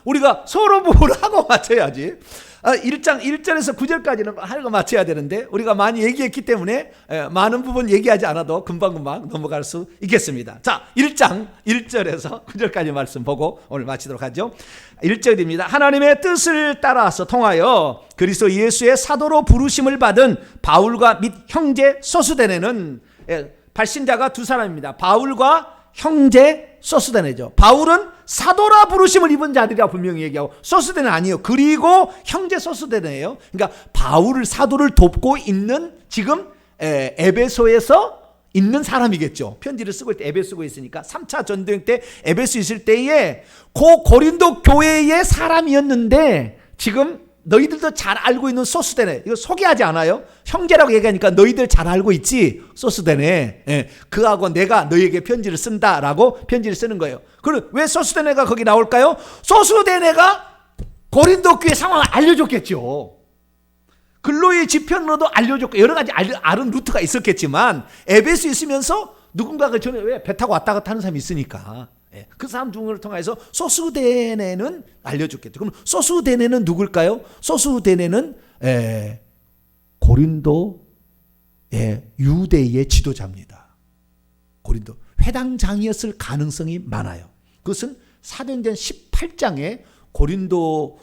우리가 서로 뭘 하고 맞춰야지. 1장 1절에서 9절까지는 하고 맞춰야 되는데 우리가 많이 얘기했기 때문에 많은 부분 얘기하지 않아도 금방금방 넘어갈 수 있겠습니다. 자, 1장 1절에서 9절까지 말씀 보고 오늘 마치도록 하죠. 1절입니다. 하나님의 뜻을 따라서 통하여 그리스도 예수의 사도로 부르심을 받은 바울과 및 형제 소스데네는, 발신자가 두 사람입니다. 바울과 형제 소스데네죠. 바울은 사도라 부르심을 입은 자들이라 분명히 얘기하고, 소스데네 아니에요. 그리고 형제 소스데네예요. 그러니까 바울을, 사도를 돕고 있는 지금 에베소에서 있는 사람이겠죠. 편지를 쓰고 있을 때 에베소 쓰고 있으니까 3차 전도행 때 에베소 있을 때에 고린도 교회의 사람이었는데, 지금 너희들도 잘 알고 있는 소스데네, 이거 소개하지 않아요? 형제라고 얘기하니까 너희들 잘 알고 있지? 소스데네. 그하고 내가 너희에게 편지를 쓴다라고 편지를 쓰는 거예요. 그럼 왜 소스데네가 거기 나올까요? 소스데네가 고린도 교회 상황을 알려줬겠죠. 근로의 지편으로도 알려줬고 여러 가지 아는 루트가 있었겠지만, 에베소에 있으면서 누군가가 전에 왜 배 타고 왔다 갔다 하는 사람이 있으니까 그 사람 중을 통해서 소스데네는 알려줬겠죠. 그럼 소스데네는 누굴까요? 소스데네는 고린도의 유대의 지도자입니다. 고린도 회당장이었을 가능성이 많아요. 그것은 사도행전 18장에 고린도를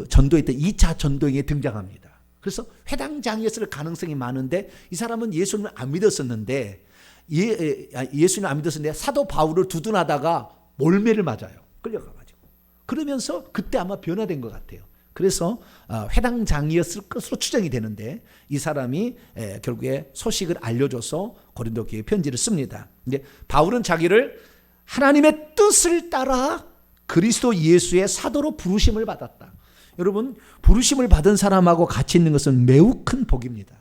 전도했던 2차 전도행에 등장합니다. 그래서 회당장이었을 가능성이 많은데, 이 사람은 예수님을 안 믿었었는데, 예수님 안 믿었었는데 사도 바울을 두둔하다가 몰매를 맞아요. 끌려가가지고. 그러면서 그때 아마 변화된 것 같아요. 그래서 회당장이었을 것으로 추정이 되는데, 이 사람이 결국에 소식을 알려줘서 고린도 교회에 편지를 씁니다. 근데 바울은 자기를 하나님의 뜻을 따라 그리스도 예수의 사도로 부르심을 받았다. 여러분, 부르심을 받은 사람하고 같이 있는 것은 매우 큰 복입니다.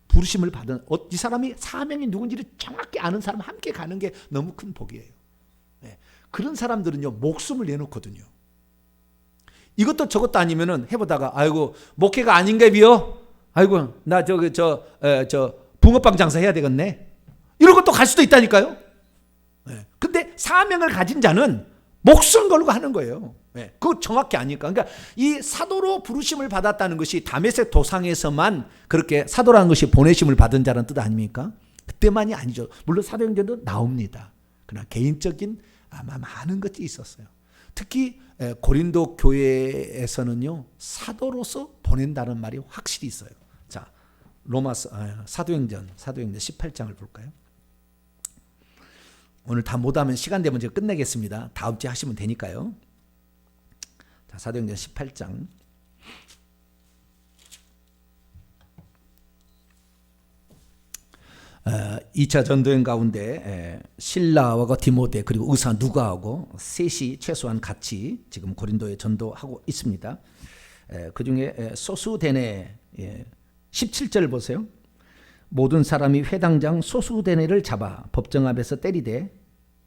부르심을 받은 이 사람이 사명이 누군지를 정확히 아는 사람 함께 가는 게 너무 큰 복이에요. 그런 사람들은요, 목숨을 내놓거든요. 이것도 저것도 아니면은 해보다가 아이고 목회가 아닌가 비요. 아이고 나 붕어빵 장사 해야 되겠네. 이런 것도 갈 수도 있다니까요. 근데 사명을 가진 자는 목숨 걸고 하는 거예요. 그거 정확히 아니까. 그러니까 이 사도로 부르심을 받았다는 것이 다메섹 도상에서만 그렇게 사도라는 것이 보내심을 받은 자라는 뜻 아닙니까? 그때만이 아니죠. 물론 사도행전도 나옵니다. 그러나 개인적인 아마 많은 것이 있었어요. 특히 고린도 교회에서는요, 사도로서 보낸다는 말이 확실히 있어요. 자, 사도행전 18장을 볼까요? 오늘 다 못하면 시간 되면 제가 끝내겠습니다. 다음 주에 하시면 되니까요. 자, 사도행전 18장. 어, 2차 전도행 가운데 실라와 디모데 그리고 의사 누가하고 셋이 최소한 같이 지금 고린도에 전도하고 있습니다. 그 중에 소수데네 17절 보세요. 모든 사람이 회당장 소수데네를 잡아 법정 앞에서 때리되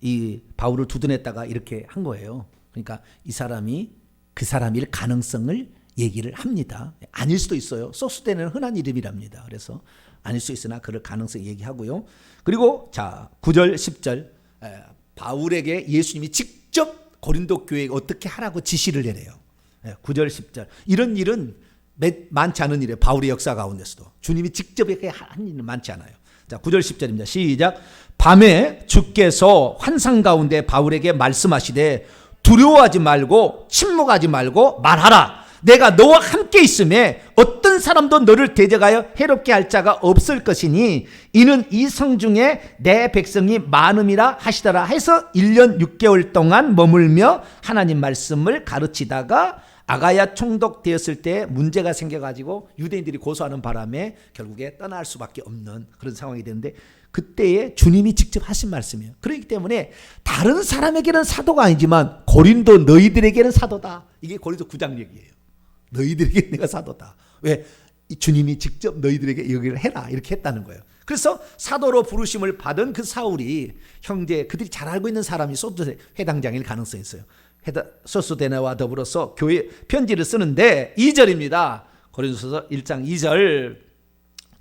이 바울을 두둔했다가 이렇게 한 거예요. 그러니까 이 사람이 그 사람일 가능성을 얘기를 합니다. 아닐 수도 있어요. 소수데네는 흔한 이름이랍니다. 그래서 아닐 수 있으나 그럴 가능성 얘기하고요. 그리고 자 9절 10절 바울에게 예수님이 직접 고린도 교회에 어떻게 하라고 지시를 내려요. 9절 10절 이런 일은 많지 않은 일이에요. 바울의 역사 가운데서도 주님이 직접 이렇게 한 일은 많지 않아요. 자 9절 10절입니다. 시작. 밤에 주께서 환상 가운데 바울에게 말씀하시되 두려워하지 말고 침묵하지 말고 말하라. 내가 너와 함께 있음에 어떤 사람도 너를 대적하여 해롭게 할 자가 없을 것이니 이는 이 성 중에 내 백성이 많음이라 하시더라 해서 1년 6개월 동안 머물며 하나님 말씀을 가르치다가 아가야 총독되었을 때 문제가 생겨가지고 유대인들이 고소하는 바람에 결국에 떠날 수밖에 없는 그런 상황이 되는데 그때에 주님이 직접 하신 말씀이에요. 그렇기 때문에 다른 사람에게는 사도가 아니지만 고린도 너희들에게는 사도다. 이게 고린도 9장 얘기예요. 너희들에게 내가 사도다. 왜? 주님이 직접 너희들에게 여기를 해라 이렇게 했다는 거예요. 그래서 사도로 부르심을 받은 그 사울이 형제 그들이 잘 알고 있는 사람이 소스데네 회당장일 가능성이 있어요. 소스데네와 더불어서 교회 편지를 쓰는데 2절입니다. 고린도서 1장 2절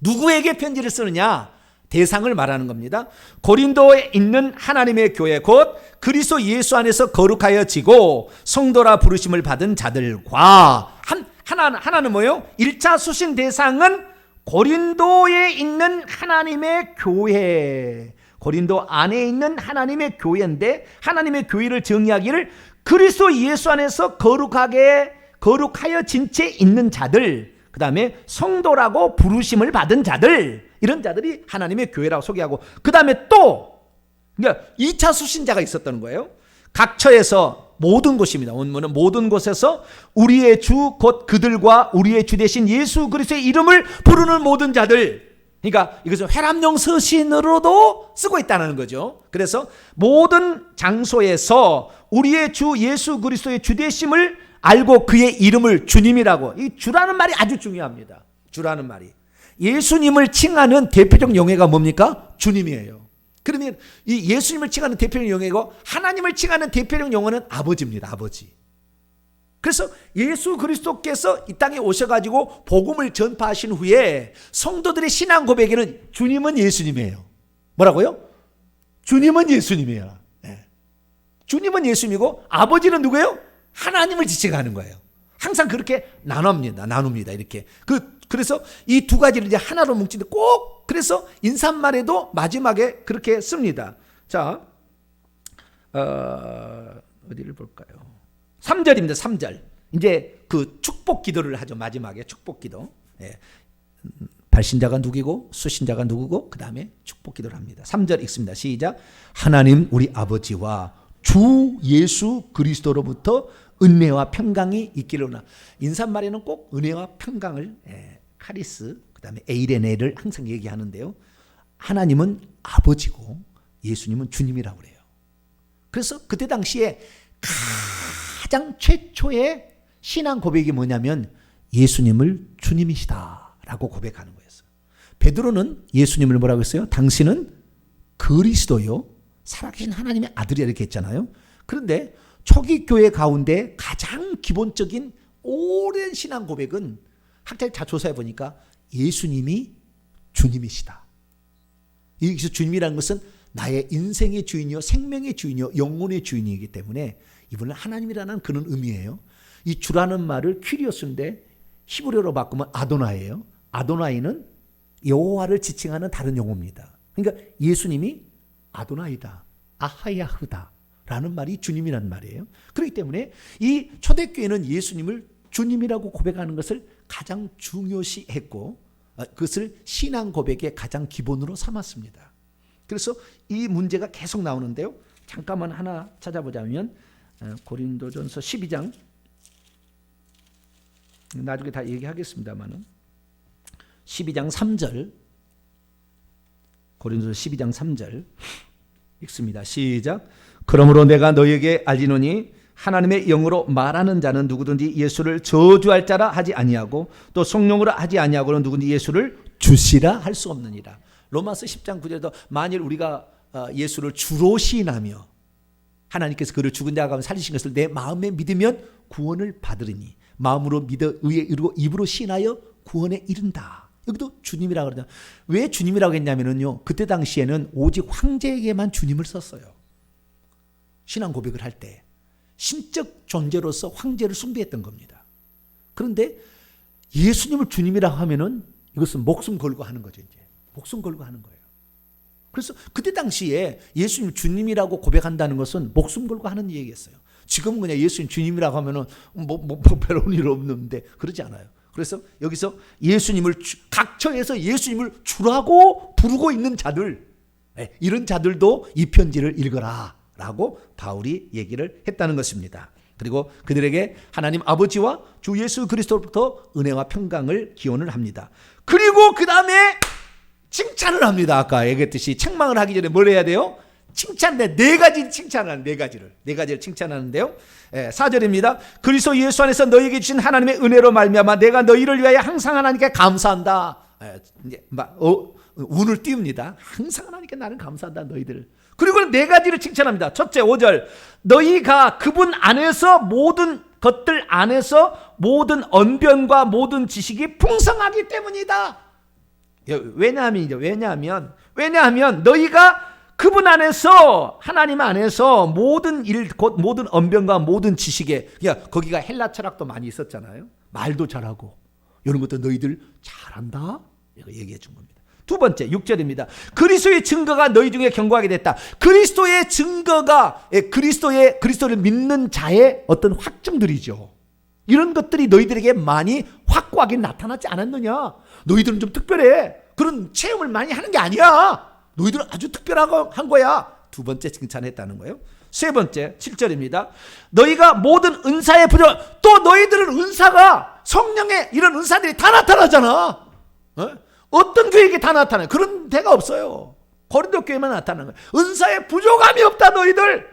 누구에게 편지를 쓰느냐? 대상을 말하는 겁니다. 고린도에 있는 하나님의 교회 곧 그리스도 예수 안에서 거룩하여지고 성도라 부르심을 받은 자들과 하나는 뭐예요? 1차 수신 대상은 고린도에 있는 하나님의 교회, 고린도 안에 있는 하나님의 교회인데 하나님의 교회를 정의하기를 그리스도 예수 안에서 거룩하여진 채 있는 자들, 그 다음에 성도라고 부르심을 받은 자들, 이런 자들이 하나님의 교회라고 소개하고, 그 다음에 또 그러니까 2차 수신자가 있었다는 거예요. 각 처에서 모든 곳입니다. 원문은 모든 곳에서 우리의 주 곧 그들과 우리의 주 되신 예수 그리스도의 이름을 부르는 모든 자들, 그러니까 이것은 회람용 서신으로도 쓰고 있다는 거죠. 그래서 모든 장소에서 우리의 주 예수 그리스도의 주되심을 알고 그의 이름을 주님이라고, 이 주라는 말이 아주 중요합니다. 주라는 말이 예수님을 칭하는 대표적 용어가 뭡니까? 주님이에요. 그러면 이 예수님을 칭하는 대표적 용어고 하나님을 칭하는 대표적 용어는 아버지입니다. 아버지. 그래서 예수 그리스도께서 이 땅에 오셔가지고 복음을 전파하신 후에 성도들의 신앙 고백에는 주님은 예수님이에요. 뭐라고요? 주님은 예수님이에요. 네. 주님은 예수님이고 아버지는 누구예요? 하나님을 지칭하는 거예요. 항상 그렇게 나눕니다. 이렇게. 그래서 이 두 가지를 이제 하나로 뭉치는데 꼭 그래서 인사말에도 마지막에 그렇게 씁니다. 자, 어디를 볼까요? 3절입니다. 3절. 이제 그 축복 기도를 하죠. 마지막에 축복 기도. 예. 발신자가 누구고 수신자가 누구고 그 다음에 축복 기도를 합니다. 3절 읽습니다. 시작. 하나님 우리 아버지와 주 예수 그리스도로부터 은혜와 평강이 있기로나. 인사말에는 꼭 은혜와 평강을 카리스 그 다음에 에이레네를 항상 얘기하는데요. 하나님은 아버지고 예수님은 주님이라고 그래요. 그래서 그때 당시에 가장 최초의 신앙 고백이 뭐냐면 예수님을 주님이시다라고 고백하는 거였어요. 베드로는 예수님을 뭐라고 했어요? 당신은 그리스도요 살아계신 하나님의 아들이라 이렇게 했잖아요. 그런데 초기 교회 가운데 가장 기본적인 오랜 신앙 고백은 학자들 다 조사해 보니까 예수님이 주님이시다. 여기서 주님이라는 것은 나의 인생의 주인이요 생명의 주인이요 영혼의 주인이기 때문에 이분은 하나님이라는 그런 의미예요. 이 주라는 말을 퀴리오스인데 히브리어로 바꾸면 아도나이예요. 아도나이는 여호와를 지칭하는 다른 용어입니다. 그러니까 예수님이 아도나이다, 아하야흐다 라는 말이 주님이라는 말이에요. 그렇기 때문에 이 초대교회는 예수님을 주님이라고 고백하는 것을 가장 중요시했고 그것을 신앙 고백의 가장 기본으로 삼았습니다. 그래서 이 문제가 계속 나오는데요. 잠깐만 하나 찾아보자면 고린도전서 12장 나중에 다 얘기하겠습니다만은 12장 3절 고린도전서 12장 3절 읽습니다. 시작. 그러므로 내가 너에게 알리노니 하나님의 영으로 말하는 자는 누구든지 예수를 저주할 자라 하지 아니하고 또 성령으로 하지 아니하고는 누구든지 예수를 주시라 할 수 없느니라. 로마서 10장 9절에도 만일 우리가 예수를 주로 시인하며 하나님께서 그를 죽은 자 가운데 살리신 것을 내 마음에 믿으면 구원을 받으리니 마음으로 믿어 의에 이르고 입으로 시인하여 구원에 이른다. 여기도 주님이라고 그러잖아요. 왜 주님이라고 했냐면요. 그때 당시에는 오직 황제에게만 주님을 썼어요. 신앙 고백을 할 때 신적 존재로서 황제를 숭배했던 겁니다. 그런데 예수님을 주님이라고 하면은 이것은 목숨 걸고 하는 거죠. 이제 목숨 걸고 하는 거예요. 그래서 그때 당시에 예수님 주님이라고 고백한다는 것은 목숨 걸고 하는 얘기였어요. 지금은 그냥 예수님 주님이라고 하면은 별로 일 없는데 그러지 않아요. 그래서 여기서 예수님을 각처에서 예수님을 주라고 부르고 있는 자들, 이런 자들도 이 편지를 읽어라 라고 바울이 얘기를 했다는 것입니다. 그리고 그들에게 하나님 아버지와 주 예수 그리스도로부터 은혜와 평강을 기원을 합니다. 그리고 그 다음에 칭찬을 합니다. 아까 얘기했듯이 책망을 하기 전에 뭘 해야 돼요? 칭찬, 네 가지 칭찬을, 네 가지를 칭찬하는데요. 4절입니다. 그리스도 예수 안에서 너희에게 주신 하나님의 은혜로 말미암아 내가 너희를 위하여 항상 하나님께 감사한다. 이제 운을 띄웁니다. 항상 하나님께 나는 감사한다 너희들. 그리고 네 가지를 칭찬합니다. 첫째 5절. 너희가 그분 안에서 모든 것들 안에서 모든 언변과 모든 지식이 풍성하기 때문이다. 왜냐하면 왜냐하면 너희가 그분 안에서, 하나님 안에서 모든 일, 곧 모든 언변과 모든 지식에, 그러니까 거기가 헬라 철학도 많이 있었잖아요. 말도 잘하고 이런 것도 너희들 잘한다, 이거 얘기해 준 겁니다. 두 번째 6절입니다. 그리스도의 증거가 너희 중에 견고하게 됐다. 그리스도의 증거가 그리스도를 믿는 자의 어떤 확증들이죠. 이런 것들이 너희들에게 많이 확고하게 나타나지 않았느냐. 너희들은 좀 특별해. 그런 체험을 많이 하는 게 아니야. 너희들은 아주 특별하고 한 거야. 두 번째 칭찬했다는 거예요. 세 번째 7절입니다. 너희가 모든 은사의 부족, 또 너희들은 은사가, 성령의 이런 은사들이 다 나타나잖아. 어떤 교회에게 다 나타나요? 그런 데가 없어요. 고린도 교회만 나타나는 거예요. 은사의 부족함이 없다 너희들.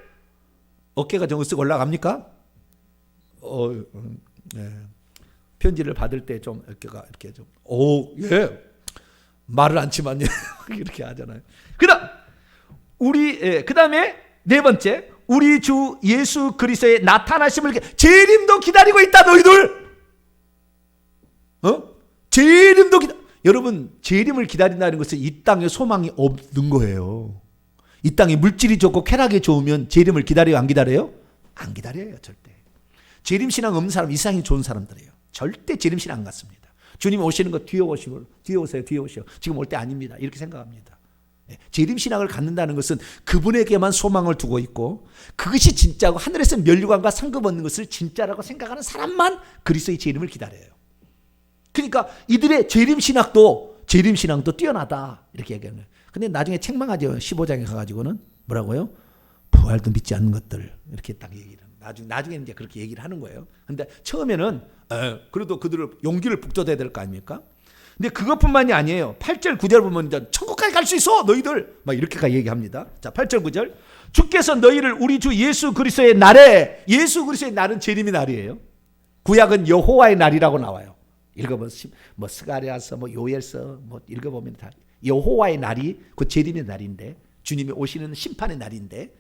어깨가 좀 으쓱 올라갑니까? 네. 편지를 받을 때 좀 어깨가 이렇게 좀, 예. 말을 않지만 이렇게 하잖아요. 그다음에 네 번째, 우리 주 예수 그리스도의 나타나심을 재림도 기다리고 있다 너희들. 재림도 여러분, 재림을 기다린다는 것은 이 땅에 소망이 없는 거예요. 이 땅에 물질이 좋고 쾌락이 좋으면 재림을 기다려요, 안 기다려요? 안 기다려요, 절대. 재림 신앙 없는 사람, 이 세상이 좋은 사람들이에요. 절대 재림 신앙 안 같습니다. 주님 오시는 거 뒤에 오시고, 뒤에 오세요, 뒤에 오시오. 지금 올 때 아닙니다. 이렇게 생각합니다. 재림 신앙을 갖는다는 것은 그분에게만 소망을 두고 있고, 그것이 진짜고 하늘에서 면류관과 상급 얻는 것을 진짜라고 생각하는 사람만 그리스도의 재림을 기다려요. 그러니까 이들의 재림 신앙도 뛰어나다, 이렇게 얘기하는 거예요. 근데 나중에 책망하죠. 15장에 가가지고는 뭐라고요? 부활도 믿지 않는 것들, 이렇게 딱 얘기를. 나중에 이제 그렇게 얘기를 하는 거예요. 근데 처음에는 그래도 그들을 용기를 북돋아야 될 거 아닙니까? 근데 그것뿐만이 아니에요. 8절 9절 보면 이제 천국까지 갈 수 있어 너희들, 막 이렇게까지 얘기합니다. 자, 8절 9절. 주께서 너희를 우리 주 예수 그리스도의 날에, 예수 그리스도의 날은 재림의 날이에요. 구약은 여호와의 날이라고 나와요. 읽어보면 뭐 스가랴서, 뭐 요엘서, 뭐 읽어보면 다 여호와의 날이 그 재림의 날인데, 주님이 오시는 심판의 날인데,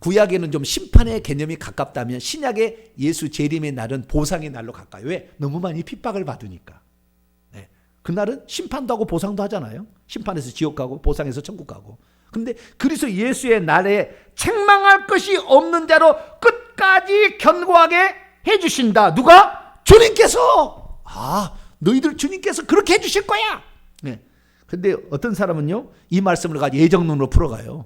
구약에는 좀 심판의 개념이 가깝다면 신약의 예수 재림의 날은 보상의 날로 가까워요. 왜? 너무 많이 핍박을 받으니까. 그날은 심판도 하고 보상도 하잖아요. 심판에서 지옥 가고 보상에서 천국 가고. 근데 그리스도 예수의 날에 책망할 것이 없는 자로 끝까지 견고하게 해주신다. 누가? 주님께서. 너희들 주님께서 그렇게 해주실 거야. 근데 어떤 사람은요, 이 말씀을 가지고 예정론으로 풀어가요.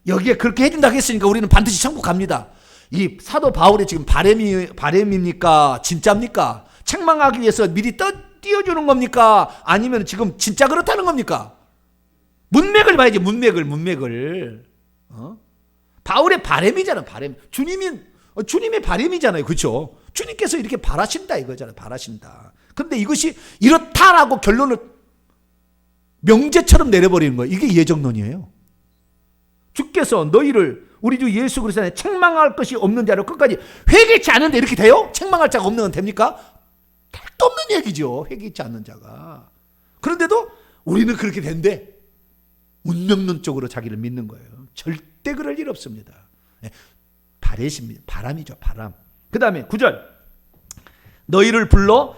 여기에 그렇게 해준다고 했으니까 우리는 반드시 천국 갑니다. 이 사도 바울의 지금 바램입니까? 진짜입니까? 책망하기 위해서 미리 띄워주는 겁니까? 아니면 지금 진짜 그렇다는 겁니까? 문맥을 봐야지, 문맥을. 바울의 바램이잖아, 바램. 주님의 바램이잖아요, 그렇죠? 주님께서 이렇게 바라신다 이거잖아요, 바라신다. 그런데 이것이 이렇다라고 결론을 명제처럼 내려버리는 거예요. 이게 예정론이에요. 주께서 너희를 우리 주 예수 그리스도에 책망할 것이 없는 자로 끝까지 회개치 않는데 이렇게 돼요? 책망할 자가 없는 건 됩니까? 택도 없는 얘기죠. 회개치 않는 자가. 그런데도 우리는 그렇게 된대. 운명론적으로 자기를 믿는 거예요. 절대 그럴 일 없습니다. 바람이죠, 바람. 그 다음에 9절. 너희를 불러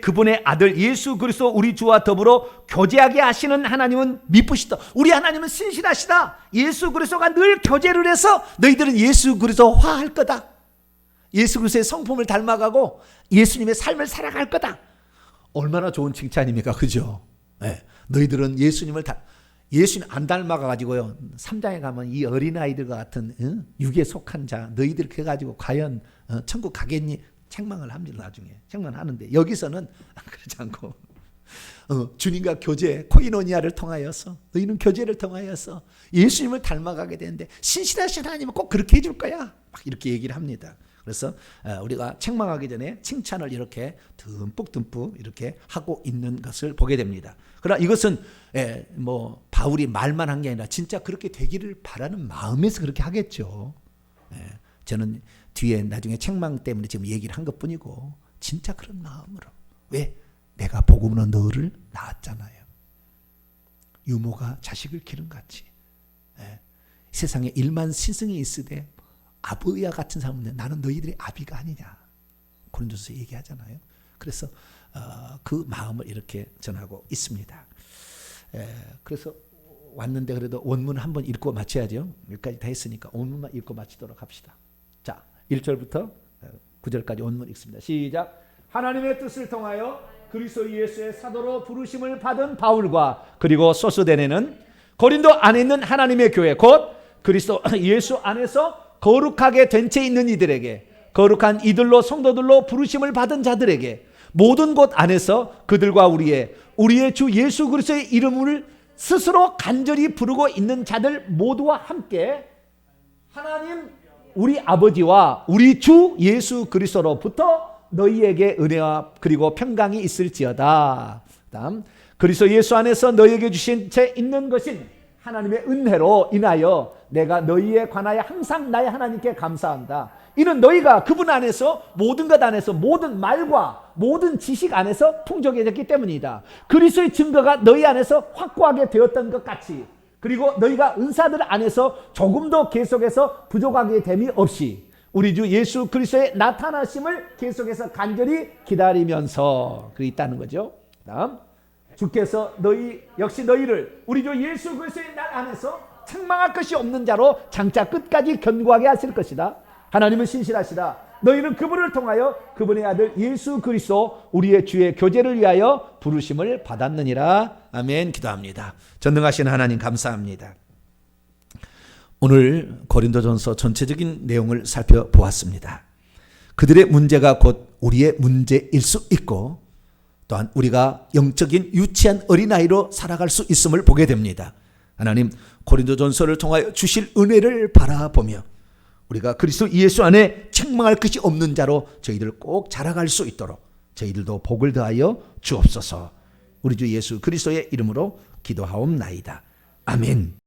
그분의 아들 예수 그리스도 우리 주와 더불어 교제하게 하시는 하나님은 미쁘시다. 우리 하나님은 신실하시다. 예수 그리스도가 늘 교제를 해서 너희들은 예수 그리스도화할 거다. 예수 그리스도의 성품을 닮아가고 예수님의 삶을 살아갈 거다. 얼마나 좋은 칭찬입니까? 그죠? 너희들은 예수님 안 닮아가지고요, 3장에 가면 이 어린아이들과 같은 육에 속한 자 너희들 그래가지고 과연 천국 가겠니? 책망을 합니다. 나중에 책망을 하는데 여기서는 그렇지 않고 주님과 교제, 코이노니아를 통하여서 너희는 교제를 통하여서 예수님을 닮아가게 되는데 신실하신 하나님은 꼭 그렇게 해줄 거야, 막 이렇게 얘기를 합니다. 그래서 우리가 책망하기 전에 칭찬을 이렇게 듬뿍 이렇게 하고 있는 것을 보게 됩니다. 그러나 이것은 뭐 바울이 말만 한 게 아니라 진짜 그렇게 되기를 바라는 마음에서 그렇게 하겠죠. 저는 뒤에 나중에 책망 때문에 지금 얘기를 한 것뿐이고 진짜 그런 마음으로. 왜? 내가 복음으로 너를 낳았잖아요. 유모가 자식을 기름같이. 세상에 1만 신승이 있으되 아버지와 같은 사람은 나는 너희들의 아비가 아니냐. 고린도서 얘기하잖아요. 그래서 그 마음을 이렇게 전하고 있습니다. 그래서 왔는데 그래도 원문 한번 읽고 마쳐야죠. 여기까지 다 했으니까 원문만 읽고 마치도록 합시다. 자, 1절부터 9절까지 원문 읽습니다. 시작. 하나님의 뜻을 통하여 그리스도 예수의 사도로 부르심을 받은 바울과 그리고 소스데네는 고린도 안에 있는 하나님의 교회 곧 그리스도 예수 안에서 거룩하게 된 채 있는 이들에게 거룩한 이들로 성도들로 부르심을 받은 자들에게 모든 곳 안에서 그들과 우리의 주 예수 그리스도의 이름을 스스로 간절히 부르고 있는 자들 모두와 함께 하나님 우리 아버지와 우리 주 예수 그리스도로부터 너희에게 은혜와 그리고 평강이 있을지어다. 다음 그리스도 예수 안에서 너희에게 주신 채 있는 것인 하나님의 은혜로 인하여 내가 너희에 관하여 항상 나의 하나님께 감사한다. 이는 너희가 그분 안에서 모든 것 안에서 모든 말과 모든 지식 안에서 풍족해졌기 때문이다. 그리스도의 증거가 너희 안에서 확고하게 되었던 것 같이 그리고 너희가 은사들 안에서 조금도 계속해서 부족하게 됨이 없이 우리 주 예수 그리스도의 나타나심을 계속해서 간절히 기다리면서 있다는 거죠. 다음 주께서 역시 너희를 우리 주 예수 그리스도의 날 안에서 책망할 것이 없는 자로 장차 끝까지 견고하게 하실 것이다. 하나님은 신실하시다. 너희는 그분을 통하여 그분의 아들 예수 그리스도 우리의 주의 교제를 위하여 부르심을 받았느니라. 아멘. 기도합니다. 전능하신 하나님 감사합니다. 오늘 고린도전서 전체적인 내용을 살펴보았습니다. 그들의 문제가 곧 우리의 문제일 수 있고 또한 우리가 영적인 유치한 어린아이로 살아갈 수 있음을 보게 됩니다. 하나님 고린도전서를 통하여 주실 은혜를 바라보며 우리가 그리스도 예수 안에 책망할 것이 없는 자로 저희들 꼭 자라갈 수 있도록 저희들도 복을 더하여 주옵소서. 우리 주 예수 그리스도의 이름으로 기도하옵나이다. 아멘.